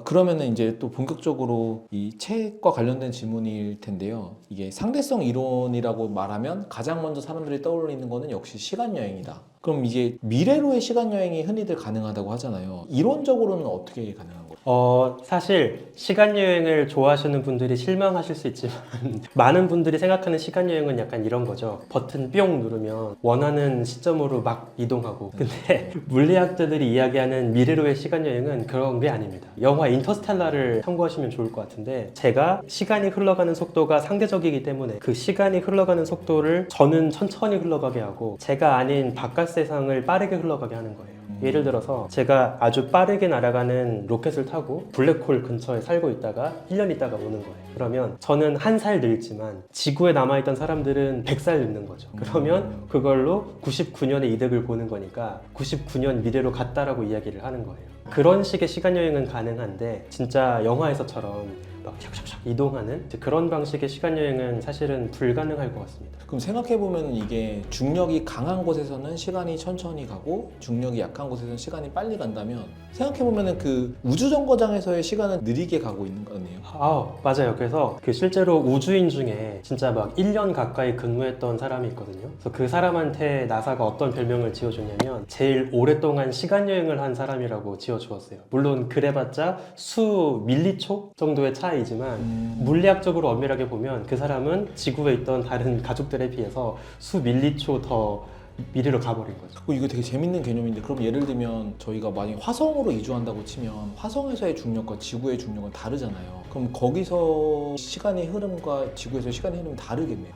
그러면은 이제 또 본격적으로 이 책과 관련된 질문일 텐데요. 이게 상대성 이론이라고 말하면 가장 먼저 사람들이 떠올리는 거는 역시 시간 여행이다. 그럼 이게 미래로의 시간 여행이 흔히들 가능하다고 하잖아요. 이론적으로는 어떻게 가능한 거예요? 사실 시간여행을 좋아하시는 분들이 실망하실 수 있지만 많은 분들이 생각하는 시간여행은 약간 이런 거죠. 버튼 뿅 누르면 원하는 시점으로 막 이동하고. 근데 물리학자들이 이야기하는 미래로의 시간여행은 그런 게 아닙니다. 영화 인터스텔라를 참고하시면 좋을 것 같은데, 제가 시간이 흘러가는 속도가 상대적이기 때문에 그 시간이 흘러가는 속도를 저는 천천히 흘러가게 하고 제가 아닌 바깥 세상을 빠르게 흘러가게 하는 거예요. 예를 들어서 제가 아주 빠르게 날아가는 로켓을 타고 블랙홀 근처에 살고 있다가 1년 있다가 오는 거예요. 그러면 저는 1살 늙지만 지구에 남아있던 사람들은 100살 늙는 거죠. 그러면 그걸로 99년의 이득을 보는 거니까 99년 미래로 갔다라고 이야기를 하는 거예요. 그런 식의 시간여행은 가능한데 진짜 영화에서처럼 막 샥샥샥 이동하는 그런 방식의 시간여행은 사실은 불가능할 것 같습니다. 그럼 생각해보면 이게 중력이 강한 곳에서는 시간이 천천히 가고 중력이 약한 곳에서는 시간이 빨리 간다면 생각해보면 그 우주정거장에서의 시간은 느리게 가고 있는 거네요. 맞아요. 그래서 그 실제로 우주인 중에 진짜 막 1년 가까이 근무했던 사람이 있거든요. 그래서 그 사람한테 나사가 어떤 별명을 지어줬냐면 제일 오랫동안 시간여행을 한 사람이라고 지어주었어요. 물론 그래봤자 수 밀리초 정도의 차이지만 물리학적으로 엄밀하게 보면 그 사람은 지구에 있던 다른 가족들에 비해서 수 밀리초 더 미래로 가버린 거죠. 이거 되게 재밌는 개념인데 그럼 예를 들면 저희가 만약 화성으로 이주한다고 치면 화성에서의 중력과 지구의 중력은 다르잖아요. 그럼 거기서 시간의 흐름과 지구에서의 시간의 흐름이 다르겠네요.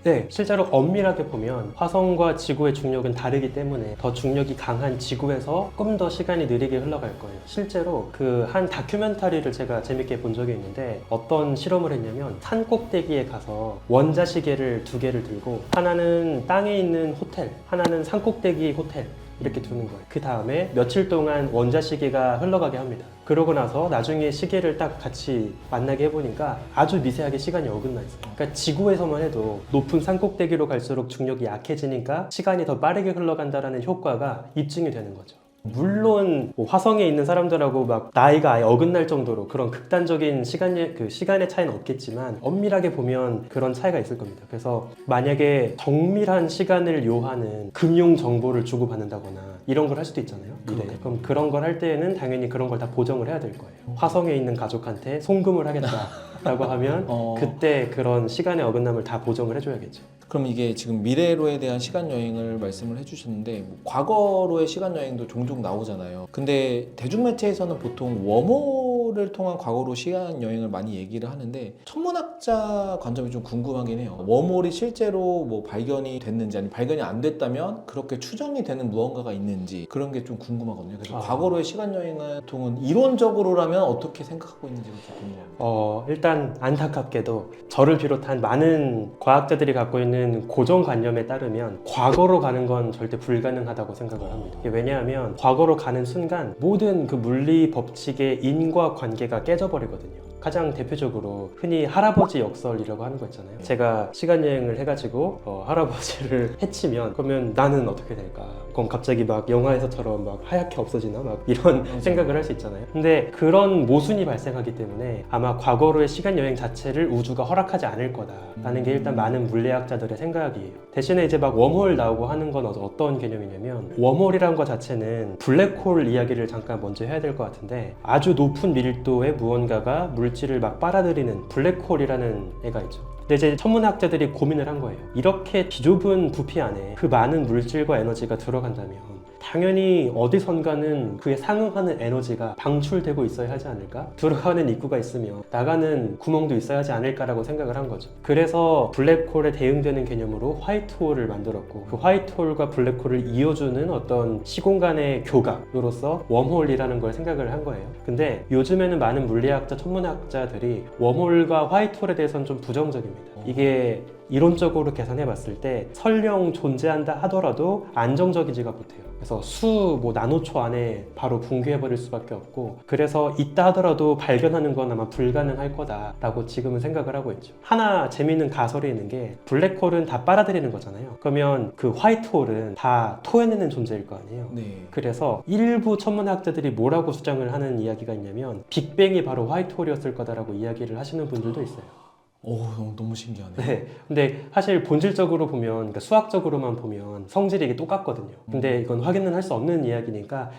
네. 실제로 엄밀하게 보면 화성과 지구의 중력은 다르기 때문에 더 중력이 강한 지구에서 조금 더 시간이 느리게 흘러갈 거예요. 실제로 그 한 다큐멘터리를 제가 재밌게 본 적이 있는데 어떤 실험을 했냐면 산 꼭대기에 가서 원자시계를 2개를 들고 하나는 땅에 있는 호텔, 하나는 산 꼭대기 호텔 이렇게 두는 거예요. 그 다음에 며칠 동안 원자시계가 흘러가게 합니다. 그러고 나서 나중에 시계를 딱 같이 만나게 해보니까 아주 미세하게 시간이 어긋나 있어요. 그러니까 지구에서만 해도 높은 산 꼭대기로 갈수록 중력이 약해지니까 시간이 더 빠르게 흘러간다는 효과가 입증이 되는 거죠. 물론 뭐 화성에 있는 사람들하고 막 나이가 아예 어긋날 정도로 그런 극단적인 시간의 차이는 없겠지만 엄밀하게 보면 그런 차이가 있을 겁니다. 그래서 만약에 정밀한 시간을 요하는 금융 정보를 주고받는다거나 이런 걸 할 수도 있잖아요. 그럼 그런 걸 할 때에는 당연히 그런 걸 다 보정을 해야 될 거예요. 화성에 있는 가족한테 송금을 하겠다라고 하면 그때 그런 시간의 어긋남을 다 보정을 해줘야겠죠. 그럼 이게 지금 미래로에 대한 시간 여행을 말씀을 해주셨는데 과거로의 시간 여행도 종종 나오잖아요. 근데 대중매체에서는 보통 웜홀을 통한 과거로 시간 여행을 많이 얘기를 하는데 천문학자 관점이 좀 궁금하긴 해요. 웜홀이 실제로 뭐 발견이 됐는지 아니면 발견이 안 됐다면 그렇게 추정이 되는 무언가가 있는지 그런 게 좀 궁금하거든요. 그래서 과거로의 시간 여행은 보통은 이론적으로라면 어떻게 생각하고 있는지 그렇게 궁금해요. 일단 안타깝게도 저를 비롯한 많은 과학자들이 갖고 있는 고정관념에 따르면 과거로 가는 건 절대 불가능하다고 생각을 합니다. 왜냐하면 과거로 가는 순간 모든 그 물리 법칙의 인과관계가 깨져버리거든요. 가장 대표적으로 흔히 할아버지 역설이라고 하는 거 있잖아요. 제가 시간여행을 해가지고 할아버지를 해치면 그러면 나는 어떻게 될까? 그럼 갑자기 막 영화에서처럼 막 하얗게 없어지나? 막 이런 생각을 할 수 있잖아요. 근데 그런 모순이 발생하기 때문에 아마 과거로의 시간여행 자체를 우주가 허락하지 않을 거다라는 게 일단 많은 물리학자들의 생각이에요. 대신에 이제 막 웜홀 나오고 하는 건 어떤 개념이냐면 웜홀이라는 것 자체는 블랙홀 이야기를 잠깐 먼저 해야 될 것 같은데 아주 높은 밀도의 무언가가 물질을 막 빨아들이는 블랙홀이라는 애가 있죠. 근데 이제 천문학자들이 고민을 한 거예요. 이렇게 비좁은 부피 안에 그 많은 물질과 에너지가 들어간다면 당연히 어디선가는 그에 상응하는 에너지가 방출되고 있어야 하지 않을까? 들어가는 입구가 있으면 나가는 구멍도 있어야 하지 않을까라고 생각을 한 거죠. 그래서 블랙홀에 대응되는 개념으로 화이트홀을 만들었고 그 화이트홀과 블랙홀을 이어주는 어떤 시공간의 교각으로서 웜홀이라는 걸 생각을 한 거예요. 근데 요즘에는 많은 물리학자, 천문학자들이 웜홀과 화이트홀에 대해서는 좀 부정적입니다. 이게 이론적으로 계산해 봤을 때 설령 존재한다 하더라도 안정적이지가 못해요. 그래서 뭐 나노초 안에 바로 붕괴해 버릴 수밖에 없고, 그래서 있다 하더라도 발견하는 건 아마 불가능할 거다라고 지금은 생각을 하고 있죠. 하나 재미있는 가설이 있는 게, 블랙홀은 다 빨아들이는 거잖아요. 그러면 그 화이트홀은 다 토해내는 존재일 거 아니에요. 네. 그래서 일부 천문학자들이 뭐라고 주장을 하는 이야기가 있냐면, 빅뱅이 바로 화이트홀이었을 거다라고 이야기를 하시는 분들도 있어요. 오, 너무 신기하네. 네. 근데 사실 본질적으로 보면, 그러니까 수학적으로만 보면 성질이 이게 똑같거든요. 근데 이건 확인은 할 수 없는 이야기니까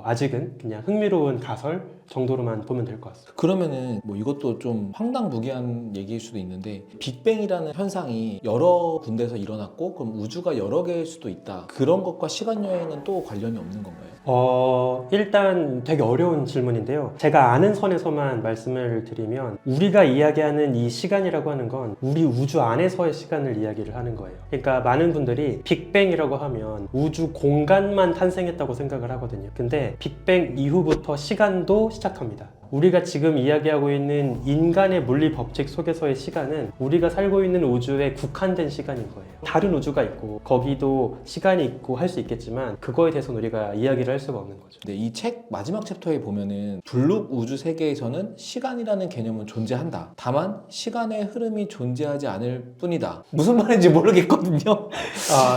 아직은 그냥 흥미로운 가설 정도로만 보면 될 것 같습니다. 그러면은 뭐 이것도 좀 황당무계한 얘기일 수도 있는데, 빅뱅이라는 현상이 여러 군데서 일어났고 그럼 우주가 여러 개일 수도 있다, 그런 것과 시간 여행은 또 관련이 없는 건가요? 일단 되게 어려운 질문인데요. 제가 아는 선에서만 말씀을 드리면, 우리가 이야기하는 이 시간이라고 하는 건 우리 우주 안에서의 시간을 이야기를 하는 거예요. 그러니까 많은 분들이 빅뱅이라고 하면 우주 공간만 탄생했다고 생각을 하거든요. 근데 빅뱅 이후부터 시간도 시작합니다. 우리가 지금 이야기하고 있는 인간의 물리 법칙 속에서의 시간은 우리가 살고 있는 우주에 국한된 시간인 거예요. 다른 우주가 있고 거기도 시간이 있고 할 수 있겠지만, 그거에 대해서는 우리가 이야기를 할 수가 없는 거죠. 근데 이 책 마지막 챕터에 보면은 블록 우주 세계에서는 시간이라는 개념은 존재한다, 다만 시간의 흐름이 존재하지 않을 뿐이다. 무슨 말인지 모르겠거든요.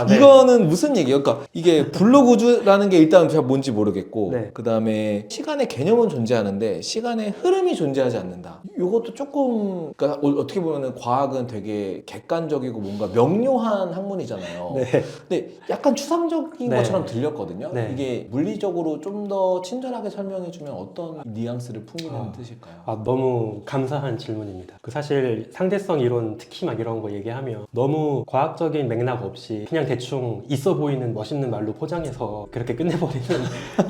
네. 이거는 무슨 얘기예요? 그러니까 이게 블록 우주라는 게 일단 잘 뭔지 모르겠고, 네. 그 다음에 시간의 개념은 존재하는데 시간의 흐름이 존재하지 않는다. 이것도 조금, 그러니까 어떻게 보면은 과학은 되게 객관적이고 뭔가 명료한 학문이잖아요. 네. 근데 약간 추상적인 네. 것처럼 들렸거든요. 네. 이게 물리적으로 좀 더 친절하게 설명해주면 어떤 뉘앙스를 풍기는 뜻일까요? 너무 감사한 질문입니다. 사실 상대성 이론, 특히 막 이런 거 얘기하면 너무 과학적인 맥락 없이 그냥 대충 있어 보이는 멋있는 말로 포장해서 그렇게 끝내버리는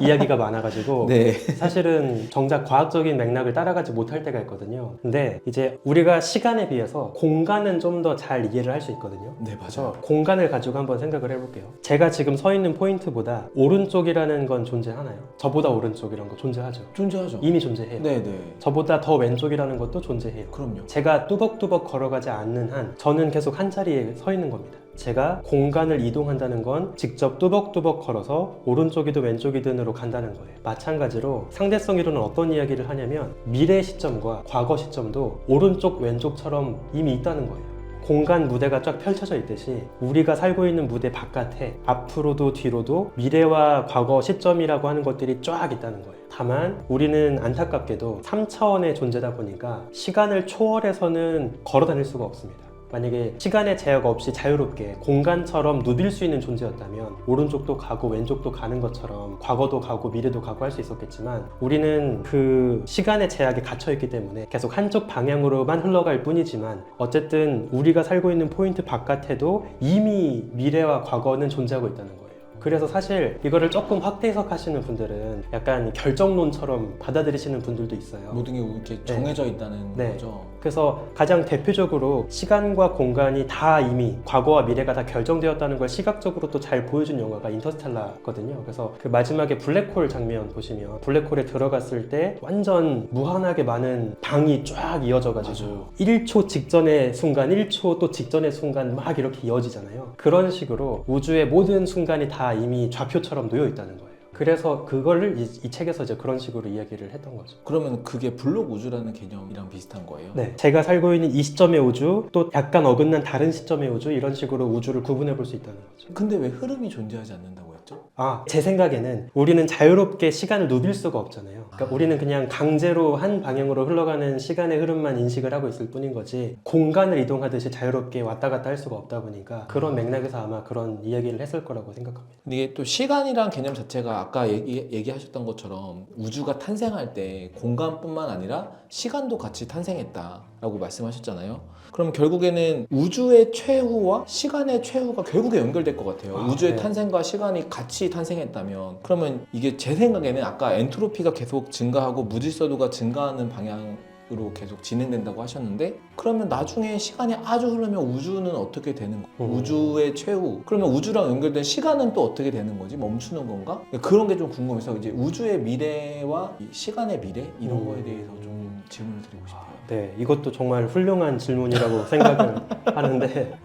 이야기가 많아가지고, 네. 사실은 정작 과학적인 맥락을 따라가지 못할 때가 있거든요. 근데 이제 우리가 시간에 비해서 공간은 좀 더 잘 이해를 할 수 있거든요. 네, 그래서 맞아요. 공간을 가지고 한번 생각을 해볼게요. 제가 지금 서 있는 포인트보다 오른쪽이라는 건 존재하나요? 저보다 오른쪽 이런 거 존재하죠. 존재하죠. 이미 존재해요. 네네. 저보다 더 왼쪽이라는 것도 존재해요. 그럼요. 제가 뚜벅뚜벅 걸어가지 않는 한 저는 계속 한 자리에 서 있는 겁니다. 제가 공간을 이동한다는 건 직접 뚜벅뚜벅 걸어서 오른쪽이든 왼쪽이든으로 간다는 거예요. 마찬가지로 상대성 이론은 어떤 이야기를 하냐면, 미래 시점과 과거 시점도 오른쪽 왼쪽처럼 이미 있다는 거예요. 공간 무대가 쫙 펼쳐져 있듯이 우리가 살고 있는 무대 바깥에 앞으로도 뒤로도 미래와 과거 시점이라고 하는 것들이 쫙 있다는 거예요. 다만 우리는 안타깝게도 3차원의 존재다 보니까 시간을 초월해서는 걸어 다닐 수가 없습니다. 만약에 시간의 제약 없이 자유롭게 공간처럼 누빌 수 있는 존재였다면 오른쪽도 가고 왼쪽도 가는 것처럼 과거도 가고 미래도 가고 할 수 있었겠지만, 우리는 그 시간의 제약에 갇혀있기 때문에 계속 한쪽 방향으로만 흘러갈 뿐이지만, 어쨌든 우리가 살고 있는 포인트 바깥에도 이미 미래와 과거는 존재하고 있다는 거예요. 그래서 사실 이거를 조금 확대 해석하시는 분들은 약간 결정론처럼 받아들이시는 분들도 있어요. 모든 게 이렇게 정해져 있다는 네. 거죠. 그래서 가장 대표적으로 시간과 공간이 다 이미 과거와 미래가 다 결정되었다는 걸 시각적으로 또 잘 보여준 영화가 인터스텔라거든요. 그래서 그 마지막에 블랙홀 장면 보시면, 블랙홀에 들어갔을 때 완전 무한하게 많은 방이 쫙 이어져가지고 맞아요. 1초 직전의 순간, 1초 또 직전의 순간 막 이렇게 이어지잖아요. 그런 식으로 우주의 모든 순간이 다 이미 좌표처럼 놓여 있다는 거예요. 그래서 그거를 이 책에서 이제 그런 식으로 이야기를 했던 거죠. 그러면 그게 블록 우주라는 개념이랑 비슷한 거예요? 네, 제가 살고 있는 이 시점의 우주, 또 약간 어긋난 다른 시점의 우주, 이런 식으로 우주를 구분해 볼 수 있다는 거죠. 근데 왜 흐름이 존재하지 않는다고 했죠? 제 생각에는 우리는 자유롭게 시간을 누빌 수가 없잖아요. 그러니까 우리는 그냥 강제로 한 방향으로 흘러가는 시간의 흐름만 인식을 하고 있을 뿐인 거지, 공간을 이동하듯이 자유롭게 왔다 갔다 할 수가 없다 보니까 그런 맥락에서 아마 그런 이야기를 했을 거라고 생각합니다. 근데 이게 또 시간이란 개념 자체가 아까 얘기하셨던 것처럼 우주가 탄생할 때 공간뿐만 아니라 시간도 같이 탄생했다라고 말씀하셨잖아요. 그럼 결국에는 우주의 최후와 시간의 최후가 결국에 연결될 것 같아요. 우주의 네. 탄생과 시간이 같이 탄생했다면, 그러면 이게 제 생각에는 아까 엔트로피가 계속 증가하고 무질서도가 증가하는 방향으로 계속 진행된다고 하셨는데, 그러면 나중에 시간이 아주 흐르면 우주는 어떻게 되는 거예요? 우주의 최후, 그러면 우주랑 연결된 시간은 또 어떻게 되는 거지? 멈추는 건가? 그런 게 좀 궁금해서 이제 우주의 미래와 이 시간의 미래 이런 거에 대해서 좀 질문을 드리고 싶어요. 네, 이것도 정말 훌륭한 질문이라고 생각을 하는데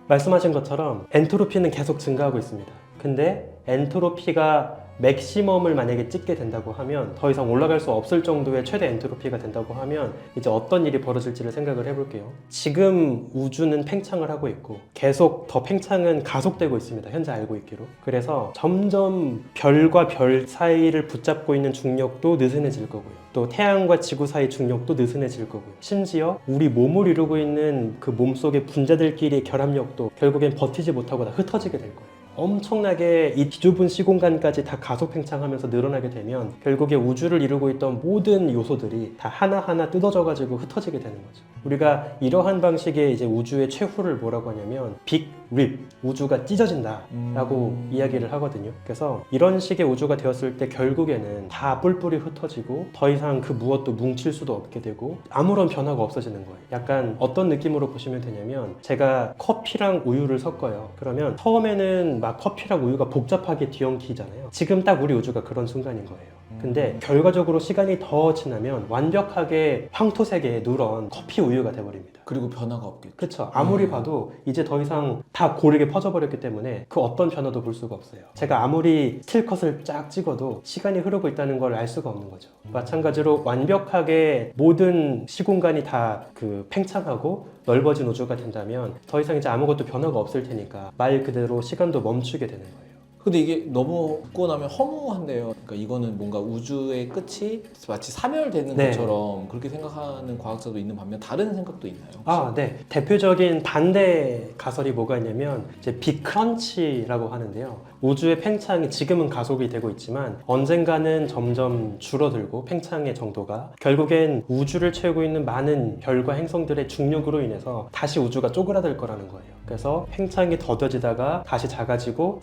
말씀하신 것처럼 엔트로피는 계속 증가하고 있습니다. 근데 엔트로피가 맥시멈을 만약에 찍게 된다고 하면 더 이상 올라갈 수 없을 정도의 최대 엔트로피가 된다고 하면 이제 어떤 일이 벌어질지를 생각을 해볼게요. 지금 우주는 팽창을 하고 있고 계속 더 팽창은 가속되고 있습니다. 현재 알고 있기로. 그래서 점점 별과 별 사이를 붙잡고 있는 중력도 느슨해질 거고요. 또 태양과 지구 사이 중력도 느슨해질 거고요. 심지어 우리 몸을 이루고 있는 그 몸속의 분자들끼리의 결합력도 결국엔 버티지 못하고 다 흩어지게 될 거예요. 엄청나게 이 좁은 시공간까지 다 가속 팽창하면서 늘어나게 되면 결국에 우주를 이루고 있던 모든 요소들이 다 하나하나 뜯어져가지고 흩어지게 되는 거죠. 우리가 이러한 방식의 이제 우주의 최후를 뭐라고 하냐면 빅 립, 우주가 찢어진다 라고 이야기를 하거든요. 그래서 이런 식의 우주가 되었을 때 결국에는 다 뿔뿔이 흩어지고 더 이상 그 무엇도 뭉칠 수도 없게 되고 아무런 변화가 없어지는 거예요. 약간 어떤 느낌으로 보시면 되냐면 제가 커피랑 우유를 섞어요. 그러면 처음에는 막 커피랑 우유가 복잡하게 뒤엉키잖아요. 지금 딱 우리 우주가 그런 순간인 거예요. 근데 결과적으로 시간이 더 지나면 완벽하게 황토색의 누런 커피 우유가 돼버립니다. 그리고 변화가 없겠죠. 그렇죠. 아무리 봐도 이제 더 이상 다 고르게 퍼져버렸기 때문에 그 어떤 변화도 볼 수가 없어요. 제가 아무리 스틸컷을 쫙 찍어도 시간이 흐르고 있다는 걸 알 수가 없는 거죠. 마찬가지로 완벽하게 모든 시공간이 다 그 팽창하고 넓어진 우주가 된다면 더 이상 이제 아무것도 변화가 없을 테니까 말 그대로 시간도 멈추게 되는 거예요. 근데 이게 너무 듣고 나면 허무한데요. 그러니까 이거는 뭔가 우주의 끝이 마치 사멸되는 네. 것처럼 그렇게 생각하는 과학자도 있는 반면 다른 생각도 있나요? 혹시? 아, 네. 대표적인 반대 가설이 뭐가 있냐면 이제 빅크런치라고 하는데요. 우주의 팽창이 지금은 가속이 되고 있지만 언젠가는 점점 줄어들고 팽창의 정도가 결국엔 우주를 채우고 있는 많은 별과 행성들의 중력으로 인해서 다시 우주가 쪼그라들 거라는 거예요. 그래서 팽창이 더뎌지다가 다시 작아지고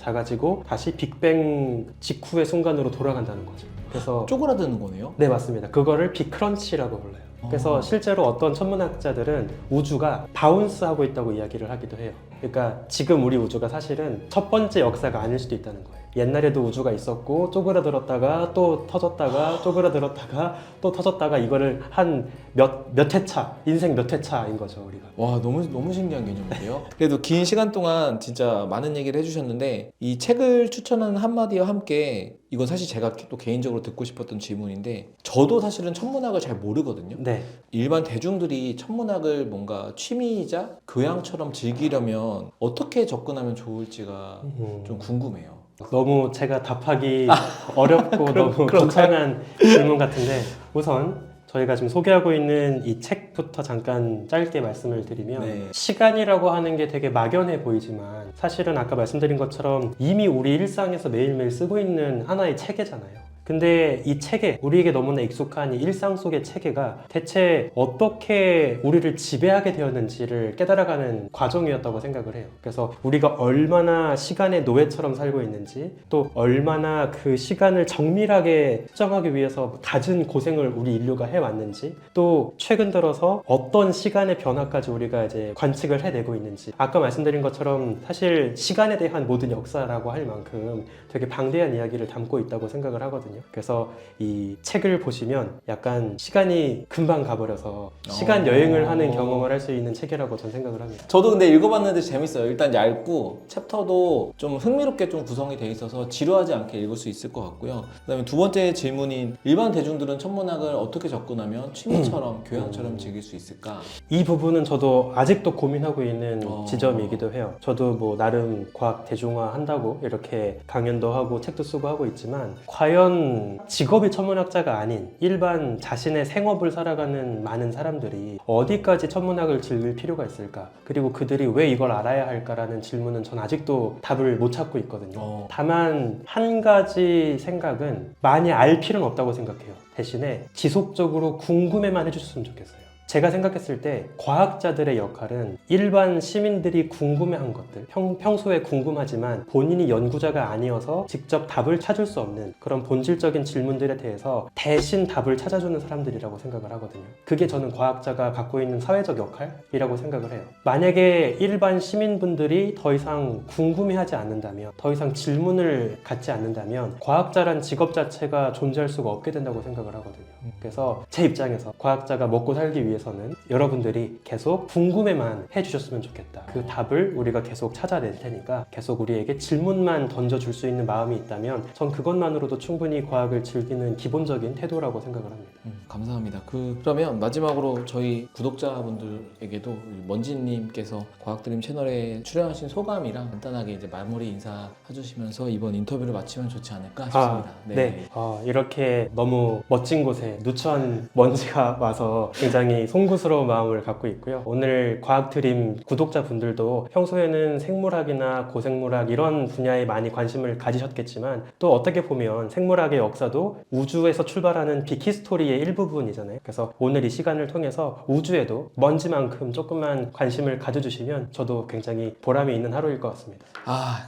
다시 빅뱅 직후의 순간으로 돌아간다는 거죠. 그래서 쪼그라드는 거네요? 네, 맞습니다. 그거를 빅크런치라고 불러요. 그래서 실제로 어떤 천문학자들은 우주가 바운스하고 있다고 이야기를 하기도 해요. 그러니까 지금 우리 우주가 사실은 첫 번째 역사가 아닐 수도 있다는 거예요. 옛날에도 우주가 있었고 쪼그라들었다가 또 터졌다가 쪼그라들었다가 또 터졌다가 이거를 한 몇 회차, 인생 몇 회차인 거죠, 우리가. 와, 너무 신기한 개념인데요. 그래도 긴 시간 동안 진짜 많은 얘기를 해주셨는데 이 책을 추천하는 한마디와 함께 이건 사실 제가 또 개인적으로 듣고 싶었던 질문인데 저도 사실은 천문학을 잘 모르거든요. 네. 일반 대중들이 천문학을 뭔가 취미이자 교양처럼 즐기려면 어떻게 접근하면 좋을지가 좀 궁금해요. 너무 제가 답하기 어렵고 너무 그런가요? 거창한 질문 같은데 우선 저희가 지금 소개하고 있는 이 책부터 잠깐 짧게 말씀을 드리면 네. 시간이라고 하는 게 되게 막연해 보이지만 사실은 아까 말씀드린 것처럼 이미 우리 일상에서 매일매일 쓰고 있는 하나의 체계잖아요. 근데 이 체계, 우리에게 너무나 익숙한 이 일상 속의 체계가 대체 어떻게 우리를 지배하게 되었는지를 깨달아가는 과정이었다고 생각을 해요. 그래서 우리가 얼마나 시간의 노예처럼 살고 있는지 또 얼마나 그 시간을 정밀하게 수정하기 위해서 갖은 고생을 우리 인류가 해왔는지 또 최근 들어서 어떤 시간의 변화까지 우리가 이제 관측을 해내고 있는지 아까 말씀드린 것처럼 사실 시간에 대한 모든 역사라고 할 만큼 되게 방대한 이야기를 담고 있다고 생각을 하거든요. 그래서 이 책을 보시면 약간 시간이 금방 가버려서 시간 여행을 하는 경험을 할 수 있는 책이라고 저는 생각을 합니다. 저도 근데 읽어봤는데 재밌어요. 일단 얇고 챕터도 좀 흥미롭게 좀 구성이 돼 있어서 지루하지 않게 읽을 수 있을 것 같고요. 그다음에 두 번째 질문인 일반 대중들은 천문학을 어떻게 접근하면 취미처럼 교양처럼 즐길 수 있을까? 이 부분은 저도 아직도 고민하고 있는 어. 지점이기도 해요. 저도 뭐 나름 과학 대중화 한다고 이렇게 강연도 하고 책도 쓰고 하고 있지만 과연 직업이 천문학자가 아닌 일반 자신의 생업을 살아가는 많은 사람들이 어디까지 천문학을 즐길 필요가 있을까? 그리고 그들이 왜 이걸 알아야 할까라는 질문은 전 아직도 답을 못 찾고 있거든요. 다만 한 가지 생각은 많이 알 필요는 없다고 생각해요. 대신에 지속적으로 궁금해만 해주셨으면 좋겠어요. 제가 생각했을 때 과학자들의 역할은 일반 시민들이 궁금해한 것들, 평소에 궁금하지만 본인이 연구자가 아니어서 직접 답을 찾을 수 없는 그런 본질적인 질문들에 대해서 대신 답을 찾아주는 사람들이라고 생각을 하거든요. 그게 저는 과학자가 갖고 있는 사회적 역할이라고 생각을 해요. 만약에 일반 시민분들이 더 이상 궁금해하지 않는다면, 더 이상 질문을 갖지 않는다면 과학자란 직업 자체가 존재할 수가 없게 된다고 생각을 하거든요. 그래서 제 입장에서 과학자가 먹고 살기 위해서는 여러분들이 계속 궁금해만 해주셨으면 좋겠다. 그 답을 우리가 계속 찾아낼 테니까 계속 우리에게 질문만 던져줄 수 있는 마음이 있다면 전 그것만으로도 충분히 과학을 즐기는 기본적인 태도라고 생각을 합니다. 감사합니다. 그러면 마지막으로 저희 구독자분들에게도 먼지님께서 과학드림 채널에 출연하신 소감이랑 간단하게 이제 마무리 인사해주시면서 이번 인터뷰를 마치면 좋지 않을까 싶습니다. 네. 이렇게 너무 멋진 곳에 누추한 먼지가 와서 굉장히 송구스러운 마음을 갖고 있고요. 오늘 과학드림 구독자분들도 평소에는 생물학이나 고생물학 이런 분야에 많이 관심을 가지셨겠지만 또 어떻게 보면 생물학의 역사도 우주에서 출발하는 빅히스토리의 일부분이잖아요. 그래서 오늘 이 시간을 통해서 우주에도 먼지만큼 조금만 관심을 가져주시면 저도 굉장히 보람이 있는 하루일 것 같습니다.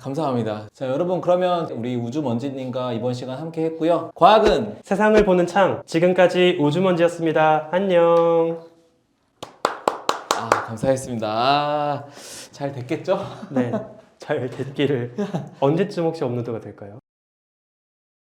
감사합니다. 자, 여러분 그러면 우리 우주먼지님과 이번 시간 함께 했고요. 과학은 세상을 보는 창, 지금까지 우주먼지였습니다. 안녕. 감사했습니다. 잘 됐겠죠? 네, 잘 됐기를. 언제쯤 혹시 업로드가 될까요?